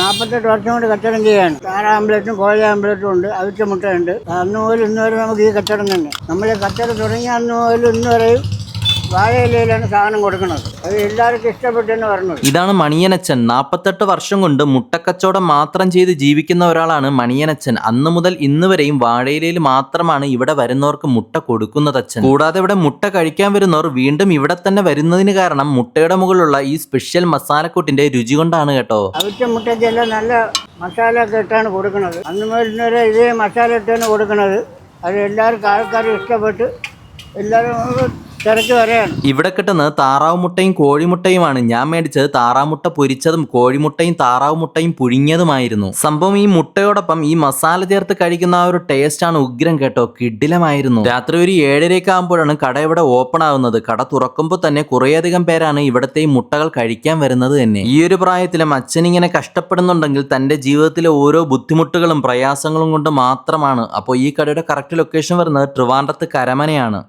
48 വർഷം കൊണ്ട് കച്ചവടം ചെയ്യാണ്. താറ ആംബ്ലേറ്റും കോഴി ആംബ്ലേറ്റും ഉണ്ട്, അവിച്ച മുട്ടയുണ്ട്. അന്ന് മുതൽ ഇന്ന് വരെ നമുക്ക് ഈ കച്ചവടം തന്നെ. നമ്മൾ കച്ചവടം തുടങ്ങിയ അന്ന് മുതൽ ഇന്ന് വരെയും വാഴയിലയിലാണ് സാധനം കൊടുക്കുന്നത്. അത് എല്ലാവർക്കും ഇഷ്ടപ്പെട്ടെന്ന് പറഞ്ഞത്. ഇതാണ് മണിയനച്ചൻ. 48 വർഷം കൊണ്ട് മുട്ടക്കച്ചവടം മാത്രം ചെയ്ത് ജീവിക്കുന്ന ഒരാളാണ് മണിയനച്ചൻ. അന്ന് മുതൽ ഇന്ന് വരെയും വാഴയിലയിൽ മാത്രമാണ് ഇവിടെ വരുന്നവർക്ക് മുട്ട കൊടുക്കുന്നത് അച്ഛൻ. കൂടാതെ ഇവിടെ മുട്ട കഴിക്കാൻ വരുന്നവർ വീണ്ടും ഇവിടെ തന്നെ വരുന്നതിന് കാരണം മുട്ടയുടെ മുകളിലുള്ള ഈ സ്പെഷ്യൽ മസാലക്കൂട്ടിന്റെ രുചി കൊണ്ടാണ് കേട്ടോ. അവിച്ച മുട്ടയ്ക്കെല്ലാം നല്ല മസാല ഒക്കെ ഇട്ടാണ് കൊടുക്കുന്നത്. അന്ന് മുതൽ ഇന്ന് വരെ ഇതേ മസാല ഇട്ടാണ് കൊടുക്കുന്നത്. അത് എല്ലാവർക്കും ആൾക്കാരും ഇഷ്ടപ്പെട്ട് എല്ലാവരും തിരക്ക് വരെയാണ്. ഇവിടെ കിട്ടുന്നത് താറാവ് മുട്ടയും കോഴിമുട്ടയുമാണ്. ഞാൻ മേടിച്ചത് താറാമുട്ട പൊരിച്ചതും കോഴിമുട്ടയും താറാവ് മുട്ടയും പുഴുങ്ങിയതുമായിരുന്നു. സംഭവം ഈ മുട്ടയോടൊപ്പം ഈ മസാല ചേർത്ത് കഴിക്കുന്ന ആ ഒരു ടേസ്റ്റ് ആണ് ഉഗ്രം കേട്ടോ, കിടിലമായിരുന്നു. രാത്രി ഒരു 7:30 ആകുമ്പോഴാണ് കട ഇവിടെ ഓപ്പൺ ആവുന്നത്. കട തുറക്കുമ്പോൾ തന്നെ കുറേയധികം പേരാണ് ഇവിടുത്തെ ഈ മുട്ടകൾ കഴിക്കാൻ വരുന്നത് തന്നെ. ഈ ഒരു പ്രായത്തിലും അച്ഛൻ ഇങ്ങനെ കഷ്ടപ്പെടുന്നുണ്ടെങ്കിൽ തന്റെ ജീവിതത്തിലെ ഓരോ ബുദ്ധിമുട്ടുകളും പ്രയാസങ്ങളും കൊണ്ട് മാത്രമാണ്. അപ്പോൾ ഈ കടയുടെ കറക്റ്റ് ലൊക്കേഷൻ വരുന്നത് ട്രിവാൻഡ്രത്ത് കരമനയാണ്.